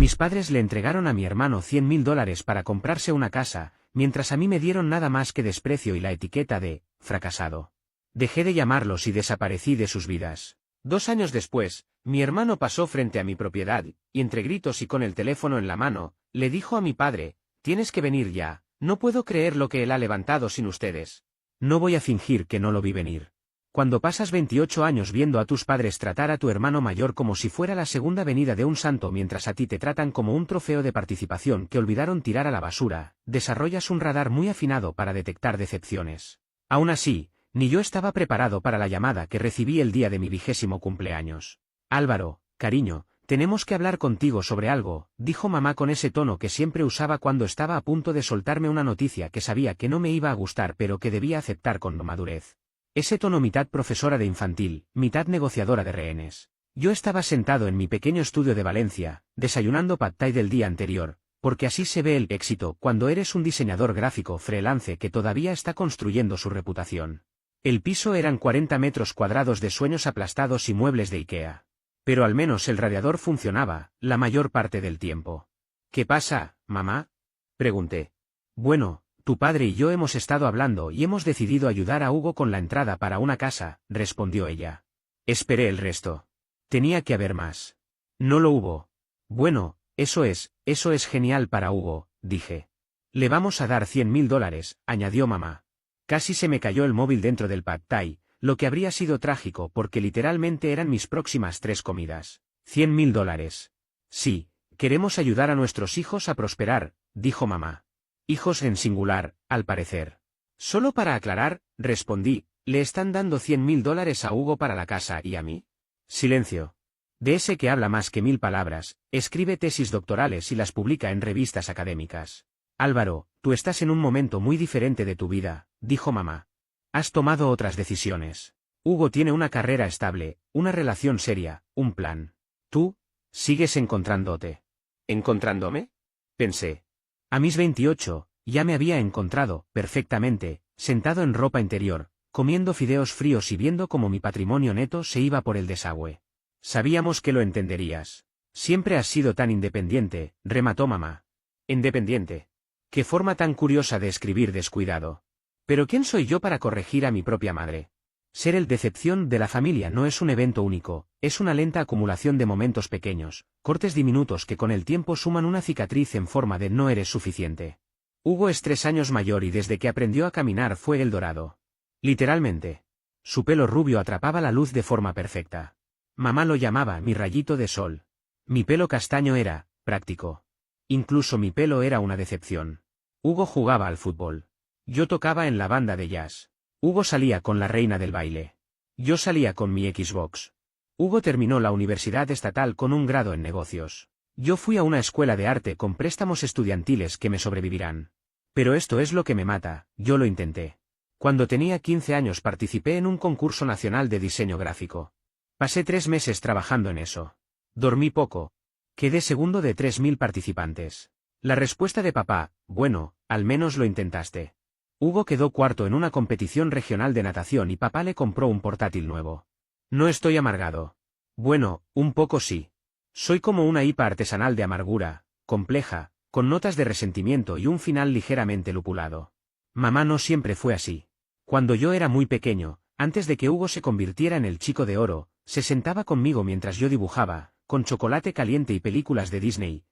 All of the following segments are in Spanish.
Mis padres le entregaron a mi hermano $100.000 para comprarse una casa, mientras a mí me dieron nada más que desprecio y la etiqueta de fracasado. Dejé de llamarlos y desaparecí de sus vidas. 2 años después, mi hermano pasó frente a mi propiedad, y entre gritos y con el teléfono en la mano, le dijo a mi padre: «Tienes que venir ya, no puedo creer lo que él ha levantado sin ustedes». No voy a fingir que no lo vi venir. Cuando pasas 28 años viendo a tus padres tratar a tu hermano mayor como si fuera la segunda venida de un santo mientras a ti te tratan como un trofeo de participación que olvidaron tirar a la basura, desarrollas un radar muy afinado para detectar decepciones. Aún así, ni yo estaba preparado para la llamada que recibí el día de mi 20º cumpleaños. «Álvaro, cariño, tenemos que hablar contigo sobre algo», dijo mamá con ese tono que siempre usaba cuando estaba a punto de soltarme una noticia que sabía que no me iba a gustar pero que debía aceptar con madurez. Ese tono mitad profesora de infantil, mitad negociadora de rehenes. Yo estaba sentado en mi pequeño estudio de Valencia, desayunando pad thai del día anterior, porque así se ve el éxito cuando eres un diseñador gráfico freelance que todavía está construyendo su reputación. El piso eran 40 metros cuadrados de sueños aplastados y muebles de IKEA. Pero al menos el radiador funcionaba, la mayor parte del tiempo. «¿Qué pasa, mamá?», pregunté. «Bueno, tu padre y yo hemos estado hablando y hemos decidido ayudar a Hugo con la entrada para una casa», respondió ella. Esperé el resto. Tenía que haber más. No lo hubo. «Bueno, eso es genial para Hugo», dije. «Le vamos a dar $100.000, añadió mamá. Casi se me cayó el móvil dentro del pad thai, lo que habría sido trágico porque literalmente eran mis próximas 3 comidas. $100.000. Sí, queremos ayudar a nuestros hijos a prosperar», dijo mamá. Hijos en singular, al parecer. «Solo para aclarar», respondí, «¿le están dando $100.000 a Hugo para la casa y a mí?». Silencio. De ese que habla más que 1000 palabras, escribe tesis doctorales y las publica en revistas académicas. «Álvaro, tú estás en un momento muy diferente de tu vida», dijo mamá. «Has tomado otras decisiones. Hugo tiene una carrera estable, una relación seria, un plan. Tú, sigues encontrándote». «¿Encontrándome?», pensé. A mis 28, ya me había encontrado, perfectamente, sentado en ropa interior, comiendo fideos fríos y viendo cómo mi patrimonio neto se iba por el desagüe. «Sabíamos que lo entenderías. Siempre has sido tan independiente», remató mamá. «¿Independiente? Qué forma tan curiosa de escribir descuidado. Pero ¿quién soy yo para corregir a mi propia madre? Ser el decepción de la familia no es un evento único, es una lenta acumulación de momentos pequeños, cortes diminutos que con el tiempo suman una cicatriz en forma de no eres suficiente. Hugo es 3 años mayor y desde que aprendió a caminar fue el dorado. Literalmente. Su pelo rubio atrapaba la luz de forma perfecta. Mamá lo llamaba mi rayito de sol. Mi pelo castaño era práctico. Incluso mi pelo era una decepción. Hugo jugaba al fútbol. Yo tocaba en la banda de jazz. Hugo salía con la reina del baile. Yo salía con mi Xbox. Hugo terminó la universidad estatal con un grado en negocios. Yo fui a una escuela de arte con préstamos estudiantiles que me sobrevivirán. Pero esto es lo que me mata, yo lo intenté. Cuando tenía 15 años participé en un concurso nacional de diseño gráfico. Pasé 3 meses trabajando en eso. Dormí poco. Quedé segundo de 3000 participantes. La respuesta de papá: «Bueno, al menos lo intentaste». Hugo quedó cuarto en una competición regional de natación y papá le compró un portátil nuevo. No estoy amargado. Bueno, un poco sí. Soy como una IPA artesanal de amargura, compleja, con notas de resentimiento y un final ligeramente lupulado. Mamá no siempre fue así. Cuando yo era muy pequeño, antes de que Hugo se convirtiera en el chico de oro, se sentaba conmigo mientras yo dibujaba, con chocolate caliente y películas de Disney,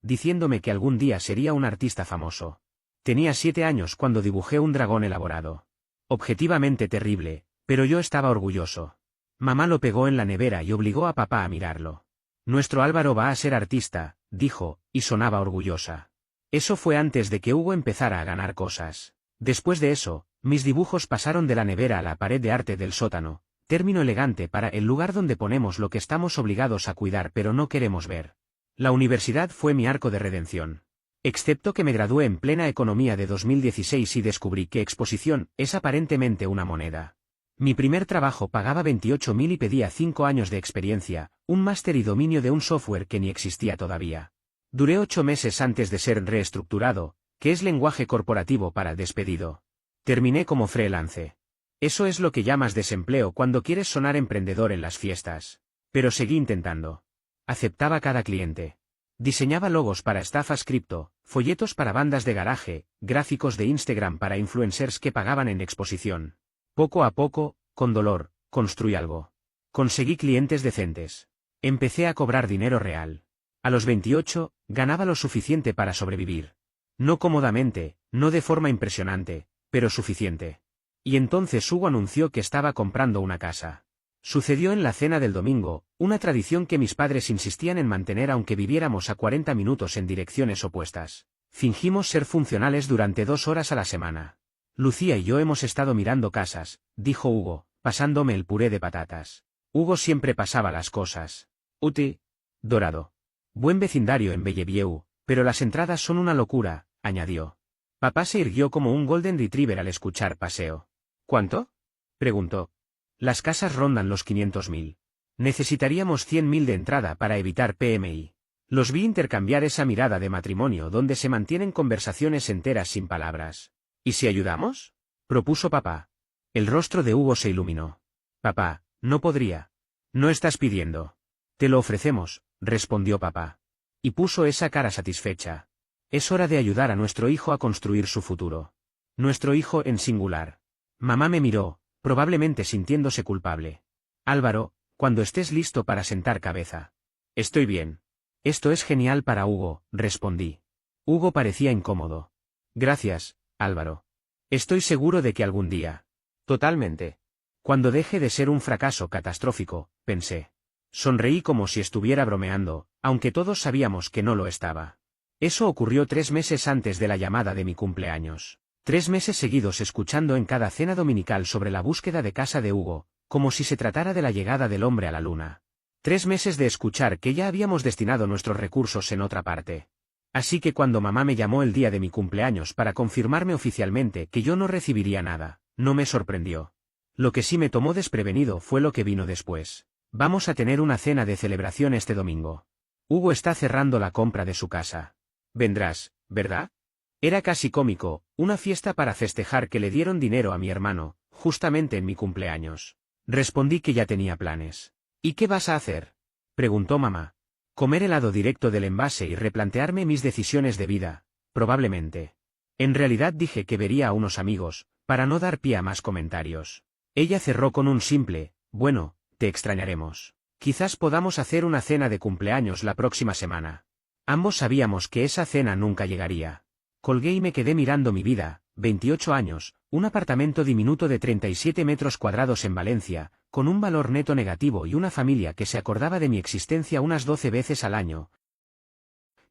diciéndome que algún día sería un artista famoso. Tenía 7 años cuando dibujé un dragón elaborado. Objetivamente terrible, pero yo estaba orgulloso. Mamá lo pegó en la nevera y obligó a papá a mirarlo. «Nuestro Álvaro va a ser artista», dijo, y sonaba orgullosa. Eso fue antes de que Hugo empezara a ganar cosas. Después de eso, mis dibujos pasaron de la nevera a la pared de arte del sótano, término elegante para el lugar donde ponemos lo que estamos obligados a cuidar pero no queremos ver. La universidad fue mi arco de redención. Excepto que me gradué en plena economía de 2016 y descubrí que exposición es aparentemente una moneda. Mi primer trabajo pagaba 28.000 y pedía 5 años de experiencia, un máster y dominio de un software que ni existía todavía. Duré 8 meses antes de ser reestructurado, que es lenguaje corporativo para despedido. Terminé como freelance. Eso es lo que llamas desempleo cuando quieres sonar emprendedor en las fiestas. Pero seguí intentando. Aceptaba cada cliente. Diseñaba logos para estafas cripto, folletos para bandas de garaje, gráficos de Instagram para influencers que pagaban en exposición. Poco a poco, con dolor, construí algo. Conseguí clientes decentes. Empecé a cobrar dinero real. A los 28, ganaba lo suficiente para sobrevivir. No cómodamente, no de forma impresionante, pero suficiente. Y entonces Hugo anunció que estaba comprando una casa. Sucedió en la cena del domingo, una tradición que mis padres insistían en mantener aunque viviéramos a 40 minutos en direcciones opuestas. Fingimos ser funcionales durante 2 horas a la semana. Lucía y yo hemos estado mirando casas, dijo Hugo, pasándome el puré de patatas. Hugo siempre pasaba las cosas. Uti. Dorado. Buen vecindario en Bellevue, pero las entradas son una locura, añadió. Papá se irguió como un golden retriever al escuchar paseo. ¿Cuánto? Preguntó. Las casas rondan los 500.000. Necesitaríamos 100.000 de entrada para evitar PMI. Los vi intercambiar esa mirada de matrimonio donde se mantienen conversaciones enteras sin palabras. ¿Y si ayudamos? Propuso papá. El rostro de Hugo se iluminó. Papá, no podría. No estás pidiendo. Te lo ofrecemos, respondió papá. Y puso esa cara satisfecha. Es hora de ayudar a nuestro hijo a construir su futuro. Nuestro hijo en singular. Mamá me miró, probablemente sintiéndose culpable. Álvaro, cuando estés listo para sentar cabeza. Estoy bien. Esto es genial para Hugo, respondí. Hugo parecía incómodo. Gracias, Álvaro. Estoy seguro de que algún día. Totalmente. Cuando deje de ser un fracaso catastrófico, pensé. Sonreí como si estuviera bromeando, aunque todos sabíamos que no lo estaba. Eso ocurrió 3 meses antes de la llamada de mi cumpleaños. 3 meses seguidos escuchando en cada cena dominical sobre la búsqueda de casa de Hugo, como si se tratara de la llegada del hombre a la luna. 3 meses de escuchar que ya habíamos destinado nuestros recursos en otra parte. Así que cuando mamá me llamó el día de mi cumpleaños para confirmarme oficialmente que yo no recibiría nada, no me sorprendió. Lo que sí me tomó desprevenido fue lo que vino después. Vamos a tener una cena de celebración este domingo. Hugo está cerrando la compra de su casa. Vendrás, ¿verdad? Era casi cómico, una fiesta para festejar que le dieron dinero a mi hermano, justamente en mi cumpleaños. Respondí que ya tenía planes. ¿Y qué vas a hacer? Preguntó mamá. Comer helado directo del envase y replantearme mis decisiones de vida, probablemente. En realidad dije que vería a unos amigos, para no dar pie a más comentarios. Ella cerró con un simple, bueno, te extrañaremos. Quizás podamos hacer una cena de cumpleaños la próxima semana. Ambos sabíamos que esa cena nunca llegaría. Colgué y me quedé mirando mi vida, 28 años, un apartamento diminuto de 37 metros cuadrados en Valencia, con un valor neto negativo y una familia que se acordaba de mi existencia unas 12 veces al año.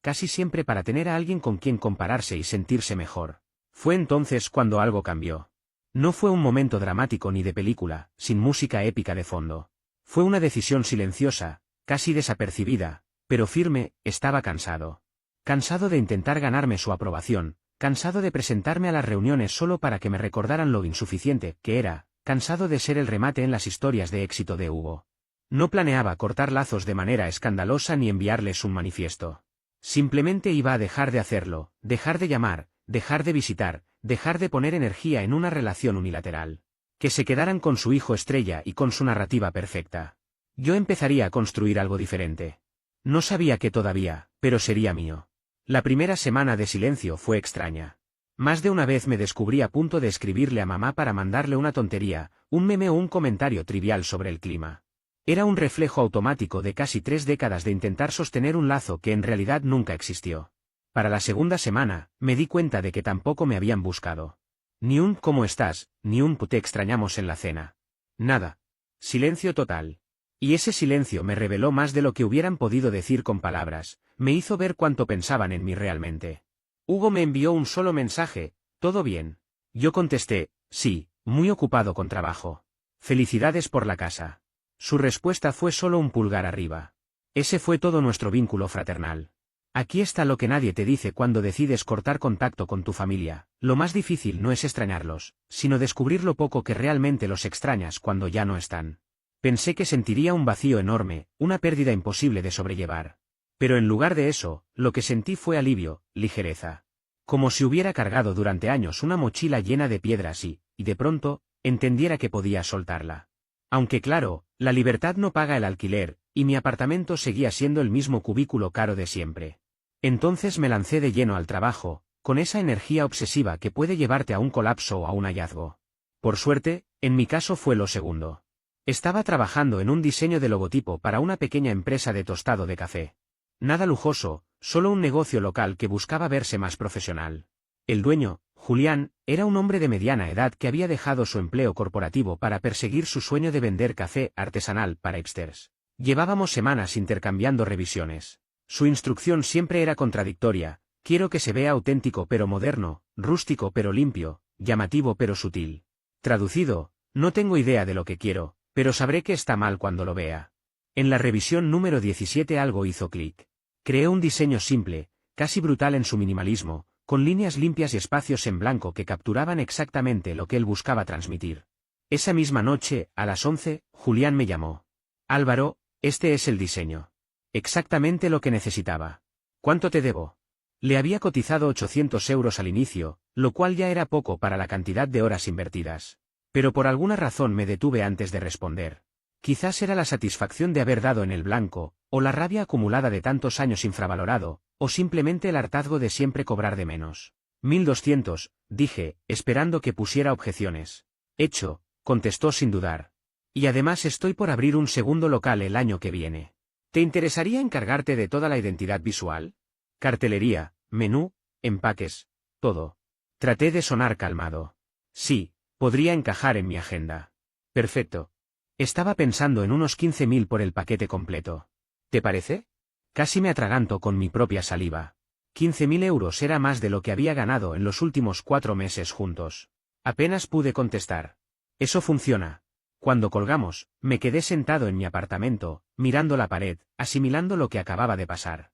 Casi siempre para tener a alguien con quien compararse y sentirse mejor. Fue entonces cuando algo cambió. No fue un momento dramático ni de película, sin música épica de fondo. Fue una decisión silenciosa, casi desapercibida, pero firme. Estaba cansado. Cansado de intentar ganarme su aprobación, cansado de presentarme a las reuniones solo para que me recordaran lo insuficiente que era, cansado de ser el remate en las historias de éxito de Hugo. No planeaba cortar lazos de manera escandalosa ni enviarles un manifiesto. Simplemente iba a dejar de hacerlo, dejar de llamar, dejar de visitar, dejar de poner energía en una relación unilateral. Que se quedaran con su hijo estrella y con su narrativa perfecta. Yo empezaría a construir algo diferente. No sabía qué todavía, pero sería mío. La primera semana de silencio fue extraña. Más de una vez me descubrí a punto de escribirle a mamá para mandarle una tontería, un meme o un comentario trivial sobre el clima. Era un reflejo automático de casi 3 décadas de intentar sostener un lazo que en realidad nunca existió. Para la segunda semana, me di cuenta de que tampoco me habían buscado. Ni un ¿cómo estás?, ni un te extrañamos en la cena. Nada. Silencio total. Y ese silencio me reveló más de lo que hubieran podido decir con palabras, me hizo ver cuánto pensaban en mí realmente. Hugo me envió un solo mensaje, ¿todo bien? Yo contesté, sí, muy ocupado con trabajo. Felicidades por la casa. Su respuesta fue solo un pulgar arriba. Ese fue todo nuestro vínculo fraternal. Aquí está lo que nadie te dice cuando decides cortar contacto con tu familia. Lo más difícil no es extrañarlos, sino descubrir lo poco que realmente los extrañas cuando ya no están. Pensé que sentiría un vacío enorme, una pérdida imposible de sobrellevar. Pero en lugar de eso, lo que sentí fue alivio, ligereza. Como si hubiera cargado durante años una mochila llena de piedras y, de pronto, entendiera que podía soltarla. Aunque claro, la libertad no paga el alquiler, y mi apartamento seguía siendo el mismo cubículo caro de siempre. Entonces me lancé de lleno al trabajo, con esa energía obsesiva que puede llevarte a un colapso o a un hallazgo. Por suerte, en mi caso fue lo segundo. Estaba trabajando en un diseño de logotipo para una pequeña empresa de tostado de café. Nada lujoso, solo un negocio local que buscaba verse más profesional. El dueño, Julián, era un hombre de mediana edad que había dejado su empleo corporativo para perseguir su sueño de vender café artesanal para hipsters. Llevábamos semanas intercambiando revisiones. Su instrucción siempre era contradictoria: quiero que se vea auténtico pero moderno, rústico pero limpio, llamativo pero sutil. Traducido: no tengo idea de lo que quiero, pero sabré que está mal cuando lo vea. En la revisión número 17 algo hizo clic. Creé un diseño simple, casi brutal en su minimalismo, con líneas limpias y espacios en blanco que capturaban exactamente lo que él buscaba transmitir. Esa misma noche, a las 11, Julián me llamó. Álvaro, este es el diseño. Exactamente lo que necesitaba. ¿Cuánto te debo? Le había cotizado 800 euros al inicio, lo cual ya era poco para la cantidad de horas invertidas. Pero por alguna razón me detuve antes de responder. Quizás era la satisfacción de haber dado en el blanco, o la rabia acumulada de tantos años infravalorado, o simplemente el hartazgo de siempre cobrar de menos. 1200, dije, esperando que pusiera objeciones. Hecho, contestó sin dudar. Y además estoy por abrir un segundo local el año que viene. ¿Te interesaría encargarte de toda la identidad visual? Cartelería, menú, empaques, todo. Traté de sonar calmado. Sí, podría encajar en mi agenda. Perfecto. Estaba pensando en unos 15.000 por el paquete completo. ¿Te parece? Casi me atraganto con mi propia saliva. 15.000 euros era más de lo que había ganado en los últimos 4 meses juntos. Apenas pude contestar. Eso funciona. Cuando colgamos, me quedé sentado en mi apartamento, mirando la pared, asimilando lo que acababa de pasar.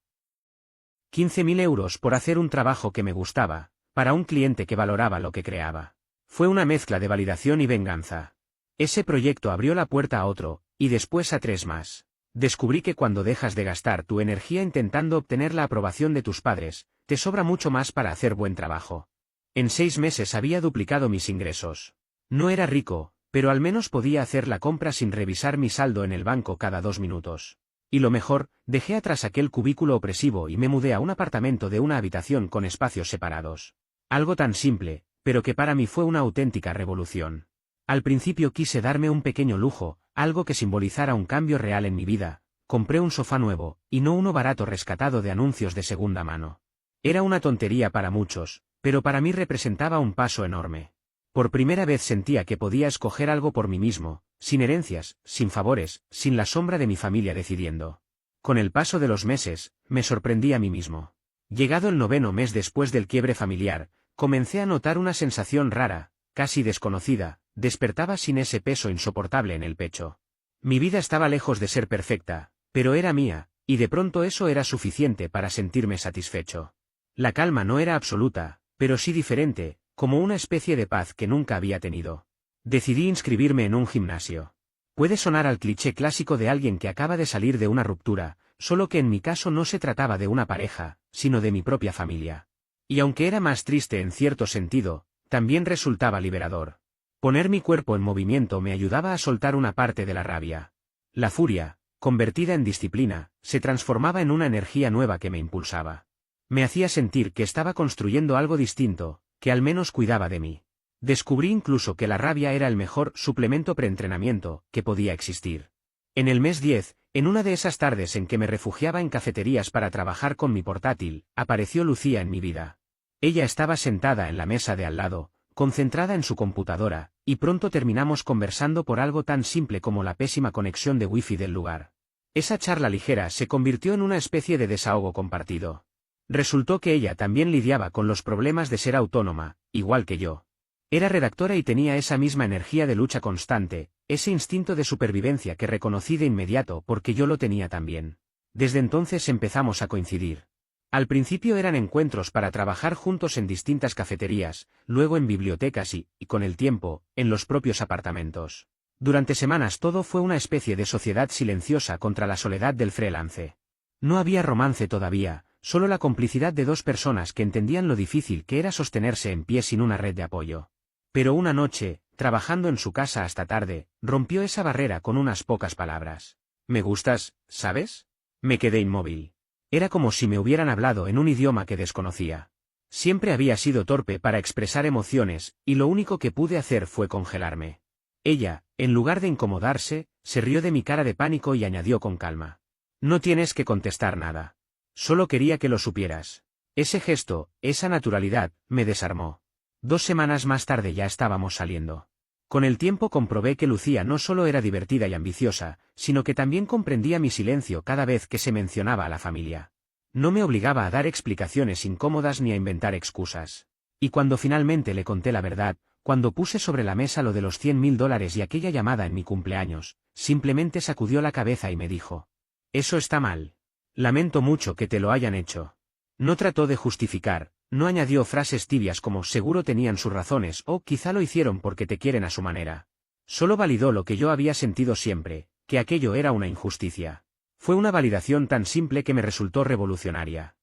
15.000 euros por hacer un trabajo que me gustaba, para un cliente que valoraba lo que creaba. Fue una mezcla de validación y venganza. Ese proyecto abrió la puerta a otro, y después a 3 más. Descubrí que cuando dejas de gastar tu energía intentando obtener la aprobación de tus padres, te sobra mucho más para hacer buen trabajo. En 6 meses había duplicado mis ingresos. No era rico, pero al menos podía hacer la compra sin revisar mi saldo en el banco cada 2 minutos. Y lo mejor, dejé atrás aquel cubículo opresivo y me mudé a un apartamento de una habitación con espacios separados. Algo tan simple, pero que para mí fue una auténtica revolución. Al principio quise darme un pequeño lujo, algo que simbolizara un cambio real en mi vida. Compré un sofá nuevo, y no uno barato rescatado de anuncios de segunda mano. Era una tontería para muchos, pero para mí representaba un paso enorme. Por primera vez sentía que podía escoger algo por mí mismo, sin herencias, sin favores, sin la sombra de mi familia decidiendo. Con el paso de los meses, me sorprendí a mí mismo. Llegado el 9º mes después del quiebre familiar, comencé a notar una sensación rara, casi desconocida. Despertaba sin ese peso insoportable en el pecho. Mi vida estaba lejos de ser perfecta, pero era mía, y de pronto eso era suficiente para sentirme satisfecho. La calma no era absoluta, pero sí diferente, como una especie de paz que nunca había tenido. Decidí inscribirme en un gimnasio. Puede sonar al cliché clásico de alguien que acaba de salir de una ruptura, solo que en mi caso no se trataba de una pareja, sino de mi propia familia. Y aunque era más triste en cierto sentido, también resultaba liberador. Poner mi cuerpo en movimiento me ayudaba a soltar una parte de la rabia. La furia, convertida en disciplina, se transformaba en una energía nueva que me impulsaba. Me hacía sentir que estaba construyendo algo distinto, que al menos cuidaba de mí. Descubrí incluso que la rabia era el mejor suplemento preentrenamiento que podía existir. En el mes 10, en una de esas tardes en que me refugiaba en cafeterías para trabajar con mi portátil, apareció Lucía en mi vida. Ella estaba sentada en la mesa de al lado, concentrada en su computadora, y pronto terminamos conversando por algo tan simple como la pésima conexión de wifi del lugar. Esa charla ligera se convirtió en una especie de desahogo compartido. Resultó que ella también lidiaba con los problemas de ser autónoma, igual que yo. Era redactora y tenía esa misma energía de lucha constante, ese instinto de supervivencia que reconocí de inmediato porque yo lo tenía también. Desde entonces empezamos a coincidir. Al principio eran encuentros para trabajar juntos en distintas cafeterías, luego en bibliotecas y, con el tiempo, en los propios apartamentos. Durante semanas todo fue una especie de sociedad silenciosa contra la soledad del freelance. No había romance todavía, solo la complicidad de 2 personas que entendían lo difícil que era sostenerse en pie sin una red de apoyo. Pero una noche, trabajando en su casa hasta tarde, rompió esa barrera con unas pocas palabras. Me gustas, ¿sabes? Me quedé inmóvil. Era como si me hubieran hablado en un idioma que desconocía. Siempre había sido torpe para expresar emociones, y lo único que pude hacer fue congelarme. Ella, en lugar de incomodarse, se rió de mi cara de pánico y añadió con calma. No tienes que contestar nada. Solo quería que lo supieras. Ese gesto, esa naturalidad, me desarmó. 2 semanas más tarde ya estábamos saliendo. Con el tiempo comprobé que Lucía no solo era divertida y ambiciosa, sino que también comprendía mi silencio cada vez que se mencionaba a la familia. No me obligaba a dar explicaciones incómodas ni a inventar excusas. Y cuando finalmente le conté la verdad, cuando puse sobre la mesa lo de los $100.000 y aquella llamada en mi cumpleaños, simplemente sacudió la cabeza y me dijo: «Eso está mal. Lamento mucho que te lo hayan hecho». No trató de justificar, no añadió frases tibias como «seguro tenían sus razones» o «quizá lo hicieron porque te quieren a su manera». Solo validó lo que yo había sentido siempre, que aquello era una injusticia. Fue una validación tan simple que me resultó revolucionaria.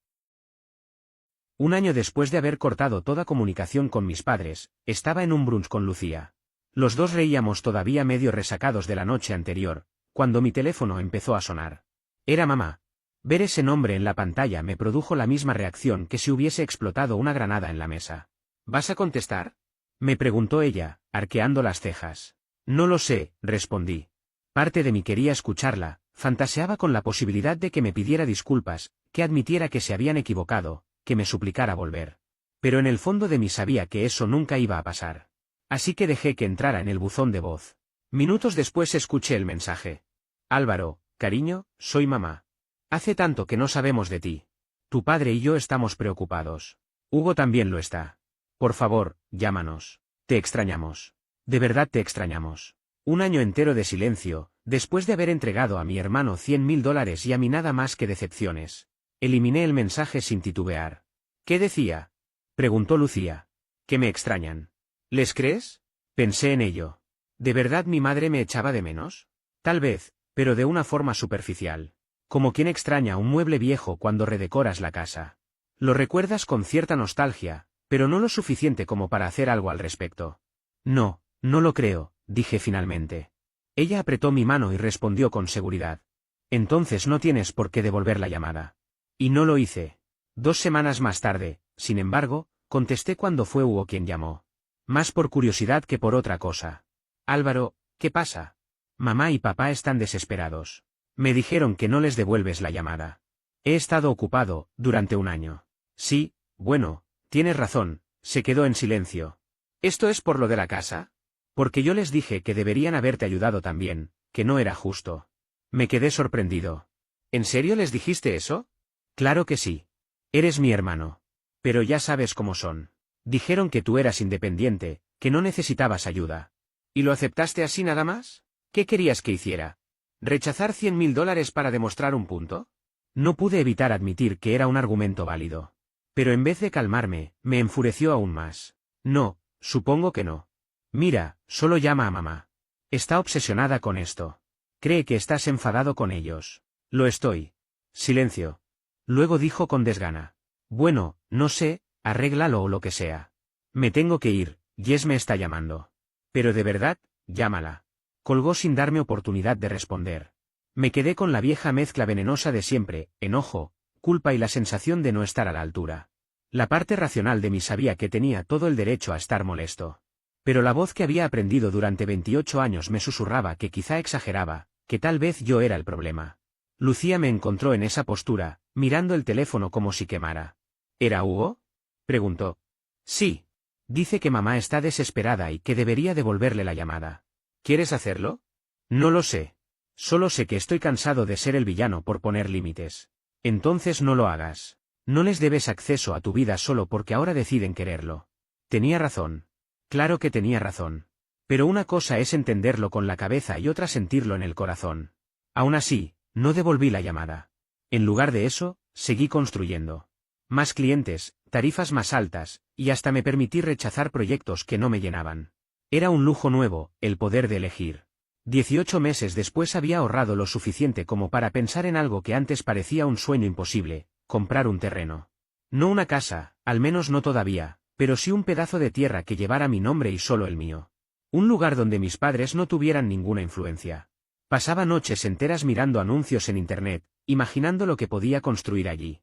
Un año después de haber cortado toda comunicación con mis padres, estaba en un brunch con Lucía. Los dos reíamos todavía medio resacados de la noche anterior, cuando mi teléfono empezó a sonar. Era mamá. Ver ese nombre en la pantalla me produjo la misma reacción que si hubiese explotado una granada en la mesa. ¿Vas a contestar?, me preguntó ella, arqueando las cejas. No lo sé, respondí. Parte de mí quería escucharla, fantaseaba con la posibilidad de que me pidiera disculpas, que admitiera que se habían equivocado, que me suplicara volver. Pero en el fondo de mí sabía que eso nunca iba a pasar. Así que dejé que entrara en el buzón de voz. Minutos después escuché el mensaje. Álvaro, cariño, soy mamá. Hace tanto que no sabemos de ti. Tu padre y yo estamos preocupados. Hugo también lo está. Por favor, llámanos. Te extrañamos. De verdad te extrañamos. Un año entero de silencio, después de haber entregado a mi hermano $100.000 y a mí nada más que decepciones. Eliminé el mensaje sin titubear. ¿Qué decía?, preguntó Lucía. Que me extrañan. ¿Les crees? Pensé en ello. ¿De verdad mi madre me echaba de menos? Tal vez, pero de una forma superficial. Como quien extraña un mueble viejo cuando redecoras la casa. Lo recuerdas con cierta nostalgia, pero no lo suficiente como para hacer algo al respecto. No, no lo creo, dije finalmente. Ella apretó mi mano y respondió con seguridad. Entonces no tienes por qué devolver la llamada. Y no lo hice. 2 semanas más tarde, sin embargo, contesté cuando fue Hugo quien llamó. Más por curiosidad que por otra cosa. Álvaro, ¿qué pasa? Mamá y papá están desesperados. Me dijeron que no les devuelves la llamada. He estado ocupado, durante un año. Sí, bueno, tienes razón, se quedó en silencio. ¿Esto es por lo de la casa? Porque yo les dije que deberían haberte ayudado también, que no era justo. Me quedé sorprendido. ¿En serio les dijiste eso? Claro que sí. Eres mi hermano. Pero ya sabes cómo son. Dijeron que tú eras independiente, que no necesitabas ayuda. ¿Y lo aceptaste así nada más? ¿Qué querías que hiciera? ¿Rechazar $100.000 para demostrar un punto? No pude evitar admitir que era un argumento válido. Pero en vez de calmarme, me enfureció aún más. No, supongo que no. Mira, solo llama a mamá. Está obsesionada con esto. Cree que estás enfadado con ellos. Lo estoy. Silencio. Luego dijo con desgana. Bueno, no sé, arréglalo o lo que sea. Me tengo que ir, Jess me está llamando. Pero de verdad, llámala. Colgó sin darme oportunidad de responder. Me quedé con la vieja mezcla venenosa de siempre, enojo, culpa y la sensación de no estar a la altura. La parte racional de mí sabía que tenía todo el derecho a estar molesto. Pero la voz que había aprendido durante 28 años me susurraba que quizá exageraba, que tal vez yo era el problema. Lucía me encontró en esa postura, mirando el teléfono como si quemara. ¿Era Hugo?, preguntó. Sí. Dice que mamá está desesperada y que debería devolverle la llamada. ¿Quieres hacerlo? No lo sé. Solo sé que estoy cansado de ser el villano por poner límites. Entonces no lo hagas. No les debes acceso a tu vida solo porque ahora deciden quererlo. Tenía razón. Claro que tenía razón. Pero una cosa es entenderlo con la cabeza y otra sentirlo en el corazón. Aún así, no devolví la llamada. En lugar de eso, seguí construyendo. Más clientes, tarifas más altas, y hasta me permití rechazar proyectos que no me llenaban. Era un lujo nuevo, el poder de elegir. 18 meses después había ahorrado lo suficiente como para pensar en algo que antes parecía un sueño imposible: comprar un terreno. No una casa, al menos no todavía, pero sí un pedazo de tierra que llevara mi nombre y solo el mío. Un lugar donde mis padres no tuvieran ninguna influencia. Pasaba noches enteras mirando anuncios en Internet, imaginando lo que podía construir allí.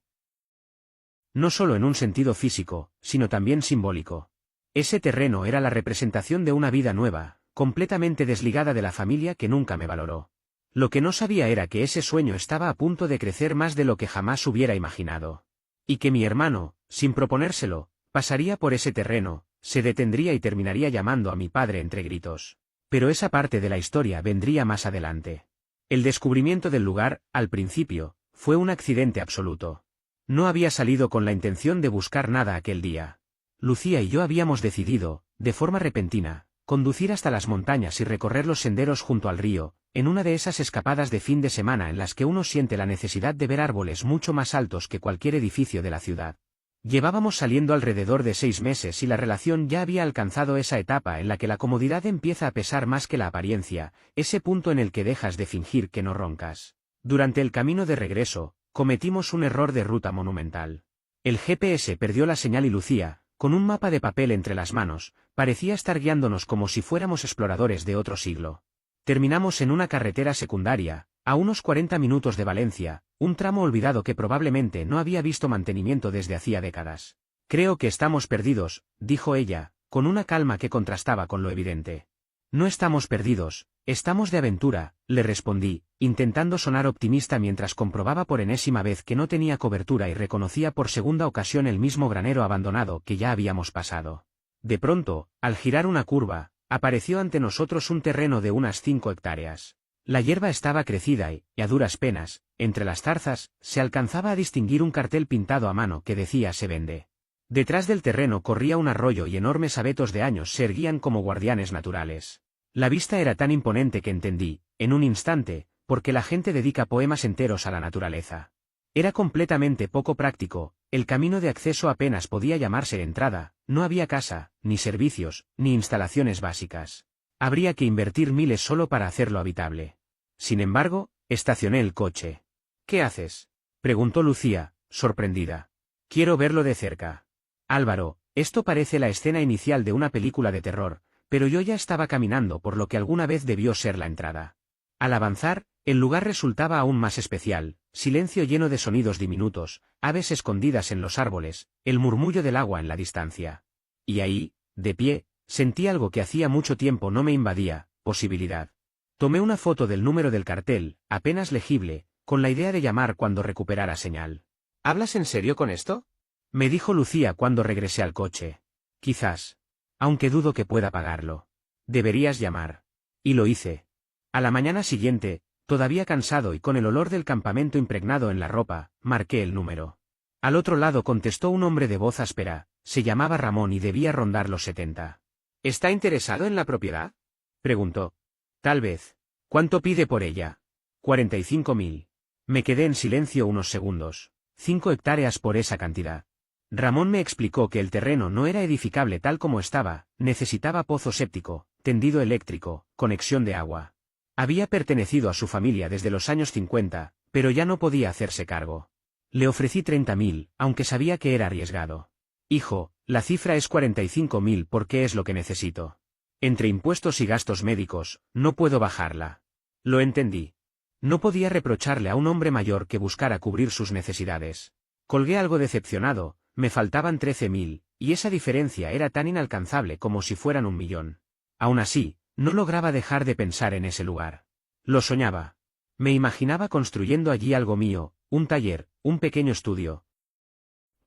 No solo en un sentido físico, sino también simbólico. Ese terreno era la representación de una vida nueva, completamente desligada de la familia que nunca me valoró. Lo que no sabía era que ese sueño estaba a punto de crecer más de lo que jamás hubiera imaginado. Y que mi hermano, sin proponérselo, pasaría por ese terreno, se detendría y terminaría llamando a mi padre entre gritos. Pero esa parte de la historia vendría más adelante. El descubrimiento del lugar, al principio, fue un accidente absoluto. No había salido con la intención de buscar nada aquel día. Lucía y yo habíamos decidido, de forma repentina, conducir hasta las montañas y recorrer los senderos junto al río, en una de esas escapadas de fin de semana en las que uno siente la necesidad de ver árboles mucho más altos que cualquier edificio de la ciudad. Llevábamos saliendo alrededor de 6 meses y la relación ya había alcanzado esa etapa en la que la comodidad empieza a pesar más que la apariencia, ese punto en el que dejas de fingir que no roncas. Durante el camino de regreso, cometimos un error de ruta monumental. El GPS perdió la señal y Lucía, con un mapa de papel entre las manos, parecía estar guiándonos como si fuéramos exploradores de otro siglo. Terminamos en una carretera secundaria, a unos 40 minutos de Valencia, un tramo olvidado que probablemente no había visto mantenimiento desde hacía décadas. Creo que estamos perdidos, dijo ella, con una calma que contrastaba con lo evidente. No estamos perdidos, estamos de aventura, le respondí, intentando sonar optimista mientras comprobaba por enésima vez que no tenía cobertura y reconocía por segunda ocasión el mismo granero abandonado que ya habíamos pasado. De pronto, al girar una curva, apareció ante nosotros un terreno de unas 5 hectáreas. La hierba estaba crecida y, a duras penas, entre las zarzas, se alcanzaba a distinguir un cartel pintado a mano que decía «Se vende». Detrás del terreno corría un arroyo y enormes abetos de años se erguían como guardianes naturales. La vista era tan imponente que entendí, en un instante, por qué la gente dedica poemas enteros a la naturaleza. Era completamente poco práctico, el camino de acceso apenas podía llamarse entrada, no había casa, ni servicios, ni instalaciones básicas. Habría que invertir miles solo para hacerlo habitable. Sin embargo, estacioné el coche. ¿Qué haces?, preguntó Lucía, sorprendida. Quiero verlo de cerca. Álvaro, esto parece la escena inicial de una película de terror, pero yo ya estaba caminando por lo que alguna vez debió ser la entrada. Al avanzar, el lugar resultaba aún más especial, silencio lleno de sonidos diminutos, aves escondidas en los árboles, el murmullo del agua en la distancia. Y ahí, de pie, sentí algo que hacía mucho tiempo no me invadía, posibilidad. Tomé una foto del número del cartel, apenas legible, con la idea de llamar cuando recuperara señal. ¿Hablas en serio con esto?, me dijo Lucía cuando regresé al coche. Quizás. Aunque dudo que pueda pagarlo. Deberías llamar. Y lo hice. A la mañana siguiente, todavía cansado y con el olor del campamento impregnado en la ropa, marqué el número. Al otro lado contestó un hombre de voz áspera, se llamaba Ramón y debía rondar los 70. ¿Está interesado en la propiedad?, preguntó. Tal vez. ¿Cuánto pide por ella? 45.000. Me quedé en silencio unos segundos. 5 hectáreas por esa cantidad. Ramón me explicó que el terreno no era edificable tal como estaba, necesitaba pozo séptico, tendido eléctrico, conexión de agua. Había pertenecido a su familia desde los años 50, pero ya no podía hacerse cargo. Le ofrecí 30.000, aunque sabía que era arriesgado. Hijo, la cifra es 45.000 porque es lo que necesito. Entre impuestos y gastos médicos, no puedo bajarla. Lo entendí. No podía reprocharle a un hombre mayor que buscara cubrir sus necesidades. Colgué algo decepcionado, me faltaban 13.000, y esa diferencia era tan inalcanzable como si fueran 1.000.000. Aún así, no lograba dejar de pensar en ese lugar. Lo soñaba. Me imaginaba construyendo allí algo mío, un taller, un pequeño estudio.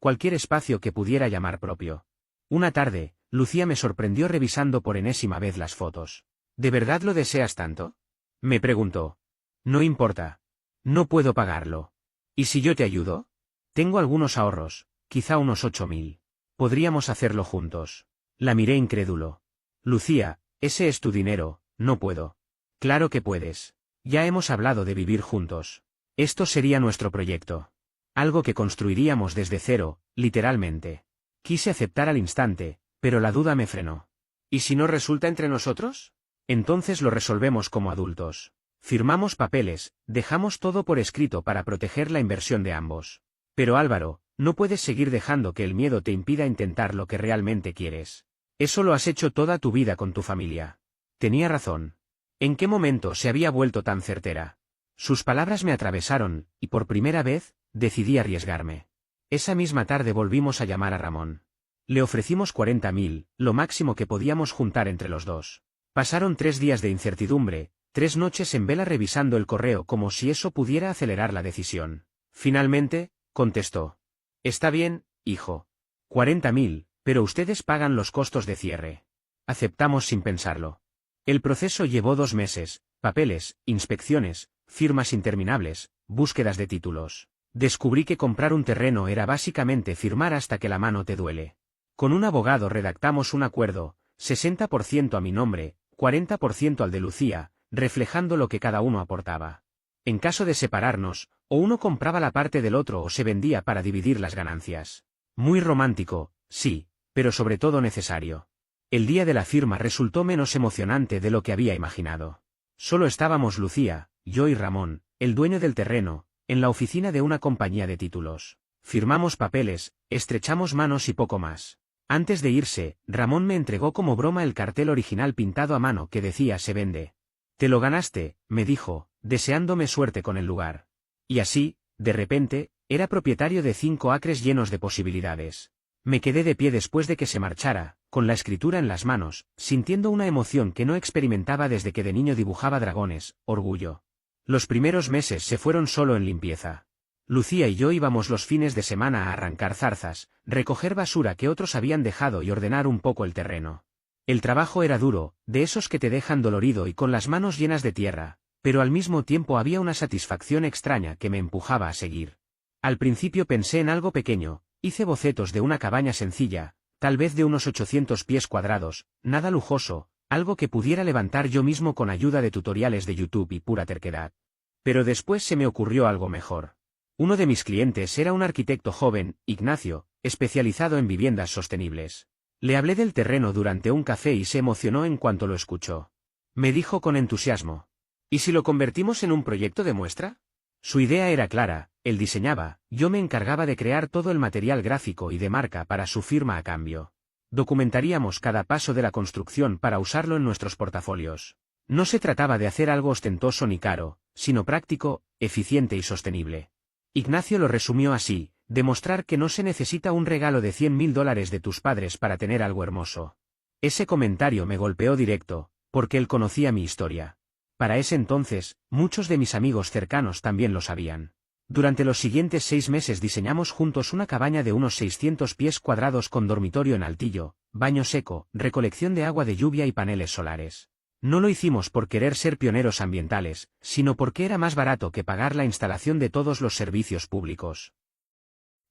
Cualquier espacio que pudiera llamar propio. Una tarde, Lucía me sorprendió revisando por enésima vez las fotos. ¿De verdad lo deseas tanto?, me preguntó. No importa. No puedo pagarlo. ¿Y si yo te ayudo? Tengo algunos ahorros, quizá unos 8.000. Podríamos hacerlo juntos. La miré incrédulo. Lucía, ese es tu dinero, no puedo. Claro que puedes. Ya hemos hablado de vivir juntos. Esto sería nuestro proyecto. Algo que construiríamos desde cero, literalmente. Quise aceptar al instante, pero la duda me frenó. ¿Y si no resulta entre nosotros? Entonces lo resolvemos como adultos. Firmamos papeles, dejamos todo por escrito para proteger la inversión de ambos. Pero Álvaro, no puedes seguir dejando que el miedo te impida intentar lo que realmente quieres. Eso lo has hecho toda tu vida con tu familia. Tenía razón. ¿En qué momento se había vuelto tan certera? Sus palabras me atravesaron, y por primera vez, decidí arriesgarme. Esa misma tarde volvimos a llamar a Ramón. Le ofrecimos 40.000, lo máximo que podíamos juntar entre los dos. Pasaron 3 días de incertidumbre, 3 noches en vela revisando el correo como si eso pudiera acelerar la decisión. Finalmente, contestó. Está bien, hijo. 40.000, pero ustedes pagan los costos de cierre. Aceptamos sin pensarlo. El proceso llevó 2 meses, papeles, inspecciones, firmas interminables, búsquedas de títulos. Descubrí que comprar un terreno era básicamente firmar hasta que la mano te duele. Con un abogado redactamos un acuerdo, 60% a mi nombre, 40% al de Lucía, reflejando lo que cada uno aportaba. En caso de separarnos, o uno compraba la parte del otro o se vendía para dividir las ganancias. Muy romántico, sí, pero sobre todo necesario. El día de la firma resultó menos emocionante de lo que había imaginado. Solo estábamos Lucía, yo y Ramón, el dueño del terreno, en la oficina de una compañía de títulos. Firmamos papeles, estrechamos manos y poco más. Antes de irse, Ramón me entregó como broma el cartel original pintado a mano que decía "Se vende". Te lo ganaste, me dijo, deseándome suerte con el lugar. Y así, de repente, era propietario de 5 acres llenos de posibilidades. Me quedé de pie después de que se marchara, con la escritura en las manos, sintiendo una emoción que no experimentaba desde que de niño dibujaba dragones, orgullo. Los primeros meses se fueron solo en limpieza. Lucía y yo íbamos los fines de semana a arrancar zarzas, recoger basura que otros habían dejado y ordenar un poco el terreno. El trabajo era duro, de esos que te dejan dolorido y con las manos llenas de tierra, pero al mismo tiempo había una satisfacción extraña que me empujaba a seguir. Al principio pensé en algo pequeño, hice bocetos de una cabaña sencilla, tal vez de unos 800 pies cuadrados, nada lujoso, algo que pudiera levantar yo mismo con ayuda de tutoriales de YouTube y pura terquedad. Pero después se me ocurrió algo mejor. Uno de mis clientes era un arquitecto joven, Ignacio, especializado en viviendas sostenibles. Le hablé del terreno durante un café y se emocionó en cuanto lo escuchó. Me dijo con entusiasmo. ¿Y si lo convertimos en un proyecto de muestra? Su idea era clara, él diseñaba, yo me encargaba de crear todo el material gráfico y de marca para su firma a cambio. Documentaríamos cada paso de la construcción para usarlo en nuestros portafolios. No se trataba de hacer algo ostentoso ni caro, sino práctico, eficiente y sostenible. Ignacio lo resumió así: demostrar que no se necesita un regalo de $100.000 de tus padres para tener algo hermoso. Ese comentario me golpeó directo, porque él conocía mi historia. Para ese entonces, muchos de mis amigos cercanos también lo sabían. Durante los siguientes 6 meses diseñamos juntos una cabaña de unos 600 pies cuadrados con dormitorio en altillo, baño seco, recolección de agua de lluvia y paneles solares. No lo hicimos por querer ser pioneros ambientales, sino porque era más barato que pagar la instalación de todos los servicios públicos.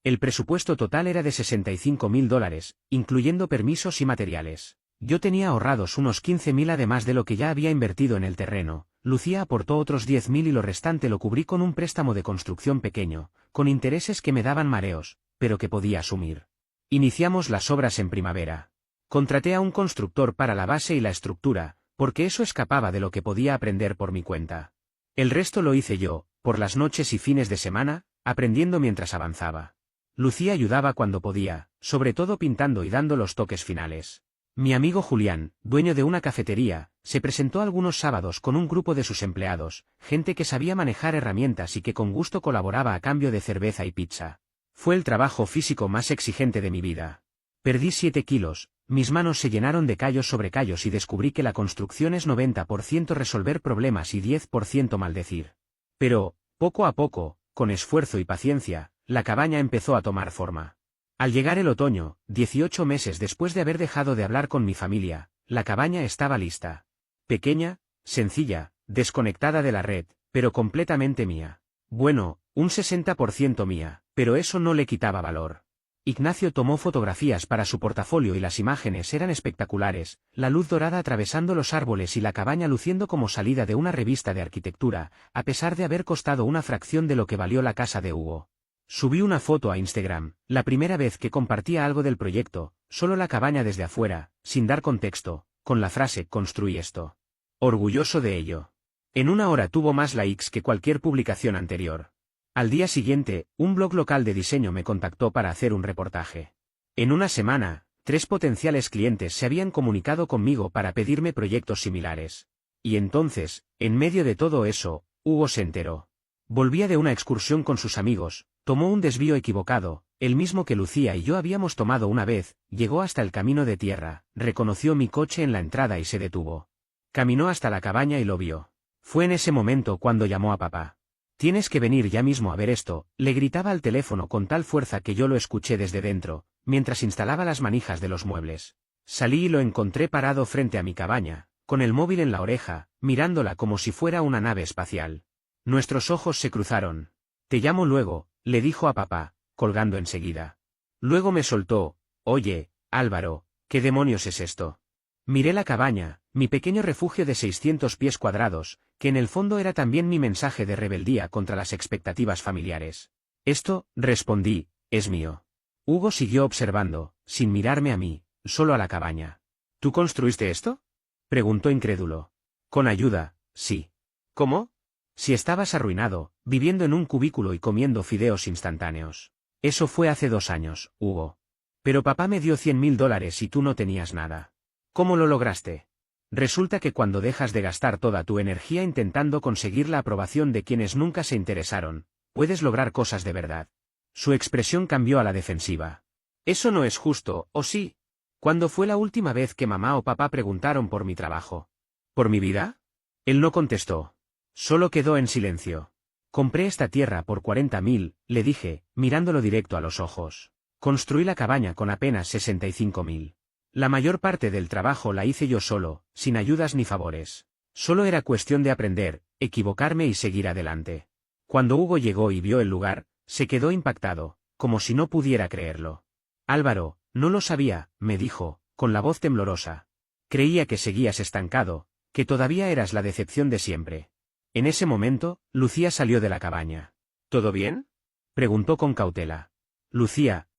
El presupuesto total era de $65.000, incluyendo permisos y materiales. Yo tenía ahorrados unos 15.000 además de lo que ya había invertido en el terreno. Lucía aportó otros 10.000 y lo restante lo cubrí con un préstamo de construcción pequeño, con intereses que me daban mareos, pero que podía asumir. Iniciamos las obras en primavera. Contraté a un constructor para la base y la estructura, porque eso escapaba de lo que podía aprender por mi cuenta. El resto lo hice yo, por las noches y fines de semana, aprendiendo mientras avanzaba. Lucía ayudaba cuando podía, sobre todo pintando y dando los toques finales. Mi amigo Julián, dueño de una cafetería, se presentó algunos sábados con un grupo de sus empleados, gente que sabía manejar herramientas y que con gusto colaboraba a cambio de cerveza y pizza. Fue el trabajo físico más exigente de mi vida. Perdí 7 kilos, mis manos se llenaron de callos sobre callos y descubrí que la construcción es 90% resolver problemas y 10% maldecir. Pero, poco a poco, con esfuerzo y paciencia, la cabaña empezó a tomar forma. Al llegar el otoño, 18 meses después de haber dejado de hablar con mi familia, la cabaña estaba lista. Pequeña, sencilla, desconectada de la red, pero completamente mía. Bueno, un 60% mía, pero eso no le quitaba valor. Ignacio tomó fotografías para su portafolio y las imágenes eran espectaculares, la luz dorada atravesando los árboles y la cabaña luciendo como salida de una revista de arquitectura, a pesar de haber costado una fracción de lo que valió la casa de Hugo. Subí una foto a Instagram, la primera vez que compartía algo del proyecto, solo la cabaña desde afuera, sin dar contexto, con la frase "construí esto". Orgulloso de ello. En una hora tuvo más likes que cualquier publicación anterior. Al día siguiente, un blog local de diseño me contactó para hacer un reportaje. En una semana, 3 potenciales clientes se habían comunicado conmigo para pedirme proyectos similares. Y entonces, en medio de todo eso, Hugo se enteró. Volvía de una excursión con sus amigos, tomó un desvío equivocado, el mismo que Lucía y yo habíamos tomado una vez, llegó hasta el camino de tierra, reconoció mi coche en la entrada y se detuvo. Caminó hasta la cabaña y lo vio. Fue en ese momento cuando llamó a papá. «Tienes que venir ya mismo a ver esto», le gritaba al teléfono con tal fuerza que yo lo escuché desde dentro, mientras instalaba las manijas de los muebles. Salí y lo encontré parado frente a mi cabaña, con el móvil en la oreja, mirándola como si fuera una nave espacial. Nuestros ojos se cruzaron. «Te llamo luego», le dijo a papá, colgando enseguida. Luego me soltó: «Oye, Álvaro, ¿qué demonios es esto?». Miré la cabaña, mi pequeño refugio de 600 pies cuadrados, que en el fondo era también mi mensaje de rebeldía contra las expectativas familiares. «Esto», respondí, «es mío». Hugo siguió observando, sin mirarme a mí, solo a la cabaña. «¿Tú construiste esto?», preguntó incrédulo. «Con ayuda, sí». «¿Cómo?». «Si estabas arruinado, viviendo en un cubículo y comiendo fideos instantáneos». «Eso fue hace 2 años, Hugo. Pero papá me dio $100.000 y tú no tenías nada». «¿Cómo lo lograste?». «Resulta que cuando dejas de gastar toda tu energía intentando conseguir la aprobación de quienes nunca se interesaron, puedes lograr cosas de verdad». Su expresión cambió a la defensiva. «Eso no es justo, ¿o sí?». «¿Cuándo fue la última vez que mamá o papá preguntaron por mi trabajo?». «¿Por mi vida?». Él no contestó. Solo quedó en silencio. «Compré esta tierra por 40.000, le dije, mirándolo directo a los ojos. Construí la cabaña con apenas 65.000. La mayor parte del trabajo la hice yo solo, sin ayudas ni favores. Solo era cuestión de aprender, equivocarme y seguir adelante». Cuando Hugo llegó y vio el lugar, se quedó impactado, como si no pudiera creerlo. «Álvaro, no lo sabía», me dijo, con la voz temblorosa. «Creía que seguías estancado, que todavía eras la decepción de siempre». En ese momento, Lucía salió de la cabaña. «¿Todo bien?», preguntó con cautela. «Lucía.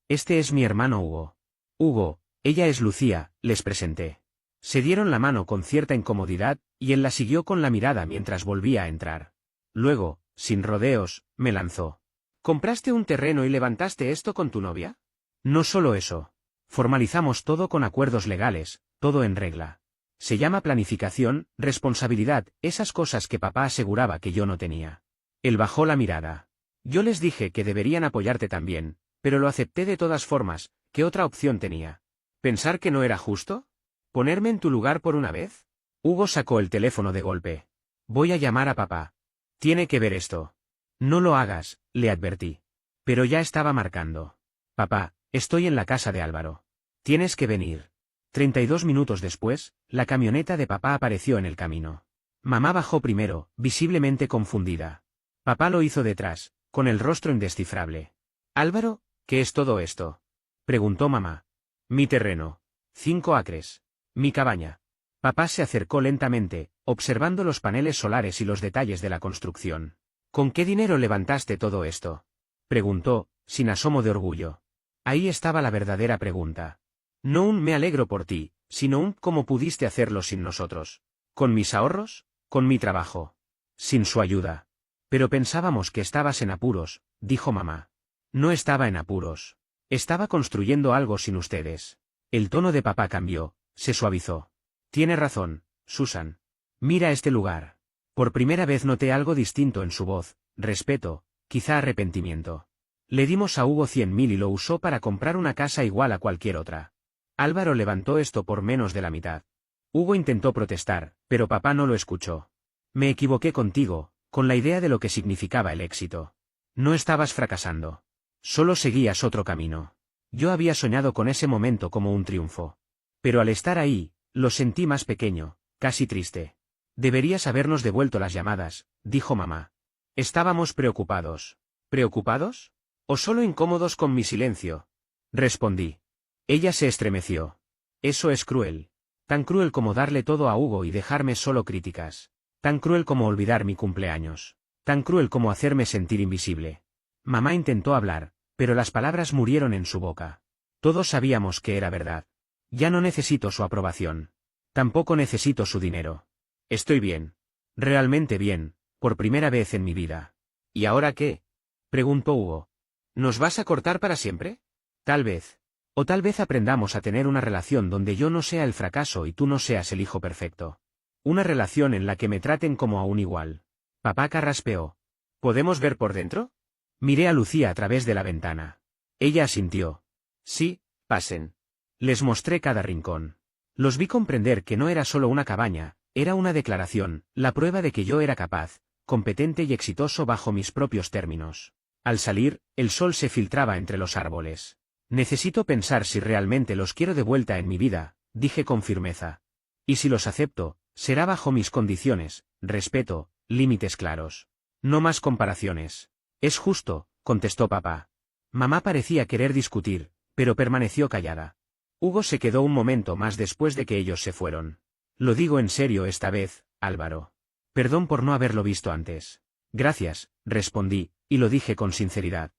Este es mi hermano Hugo». «Hugo, ella es Lucía», les presenté. Se dieron la mano con cierta incomodidad, y él la siguió con la mirada mientras volvía a entrar. Luego, sin rodeos, me lanzó: «¿Compraste un terreno y levantaste esto con tu novia?». «No solo eso. Formalizamos todo con acuerdos legales, todo en regla. Se llama planificación, responsabilidad, esas cosas que papá aseguraba que yo no tenía». Él bajó la mirada. «Yo les dije que deberían apoyarte también, pero lo acepté de todas formas. ¿Qué otra opción tenía? ¿Pensar que no era justo? ¿Ponerme en tu lugar por una vez?». Hugo sacó el teléfono de golpe. «Voy a llamar a papá. Tiene que ver esto». «No lo hagas», le advertí. Pero ya estaba marcando. «Papá, estoy en la casa de Álvaro. Tienes que venir». 32 minutos después, la camioneta de papá apareció en el camino. Mamá bajó primero, visiblemente confundida. Papá lo hizo detrás, con el rostro indescifrable. «Álvaro, ¿qué es todo esto?», preguntó mamá. «Mi terreno. 5 acres. Mi cabaña». Papá se acercó lentamente, observando los paneles solares y los detalles de la construcción. «¿Con qué dinero levantaste todo esto?», preguntó, sin asomo de orgullo. Ahí estaba la verdadera pregunta. No un «me alegro por ti», sino un «¿cómo pudiste hacerlo sin nosotros?». «¿Con mis ahorros?». «Con mi trabajo». «Sin su ayuda». «Pero pensábamos que estabas en apuros», dijo mamá. «No estaba en apuros. Estaba construyendo algo sin ustedes». El tono de papá cambió, se suavizó. «Tiene razón, Susan. Mira este lugar». Por primera vez noté algo distinto en su voz: respeto, quizá arrepentimiento. «Le dimos a Hugo 100.000 y lo usó para comprar una casa igual a cualquier otra. Álvaro levantó esto por menos de la mitad». Hugo intentó protestar, pero papá no lo escuchó. «Me equivoqué contigo, con la idea de lo que significaba el éxito. No estabas fracasando. Solo seguías otro camino. Yo había soñado con ese momento como un triunfo. Pero al estar ahí, lo sentí más pequeño, casi triste». «Deberías habernos devuelto las llamadas», dijo mamá. «Estábamos preocupados». «¿Preocupados? ¿O solo incómodos con mi silencio?», respondí. Ella se estremeció. «Eso es cruel. Tan cruel como darle todo a Hugo y dejarme solo críticas. Tan cruel como olvidar mi cumpleaños. Tan cruel como hacerme sentir invisible». Mamá intentó hablar, pero las palabras murieron en su boca. Todos sabíamos que era verdad. «Ya no necesito su aprobación. Tampoco necesito su dinero. Estoy bien. Realmente bien, por primera vez en mi vida». «¿Y ahora qué?», preguntó Hugo. «¿Nos vas a cortar para siempre?». «Tal vez. O tal vez aprendamos a tener una relación donde yo no sea el fracaso y tú no seas el hijo perfecto». Una relación en la que me traten como a un igual. Papá carraspeó. ¿Podemos ver por dentro? Miré a Lucía a través de la ventana. Ella asintió. Sí, pasen. Les mostré cada rincón. Los vi comprender que no era solo una cabaña, era una declaración, la prueba de que yo era capaz, competente y exitoso bajo mis propios términos. Al salir, el sol se filtraba entre los árboles. Necesito pensar si realmente los quiero de vuelta en mi vida, dije con firmeza. Y si los acepto, será bajo mis condiciones, respeto, límites claros. No más comparaciones. Es justo, contestó papá. Mamá parecía querer discutir, pero permaneció callada. Hugo se quedó un momento más después de que ellos se fueron. Lo digo en serio esta vez, Álvaro. Perdón por no haberlo visto antes. Gracias, respondí, y lo dije con sinceridad.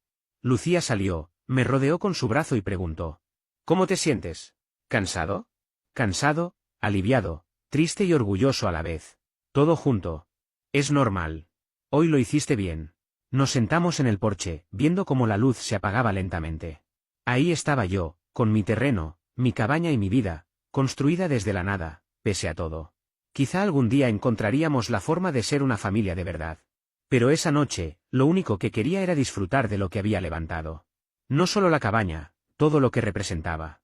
Lucía salió, me rodeó con su brazo y preguntó. ¿Cómo te sientes? ¿Cansado? Cansado, aliviado, triste y orgulloso a la vez. Todo junto. Es normal. Hoy lo hiciste bien. Nos sentamos en el porche, viendo cómo la luz se apagaba lentamente. Ahí estaba yo, con mi terreno, mi cabaña y mi vida, construida desde la nada, pese a todo. Quizá algún día encontraríamos la forma de ser una familia de verdad. Pero esa noche, lo único que quería era disfrutar de lo que había levantado. No solo la cabaña, todo lo que representaba.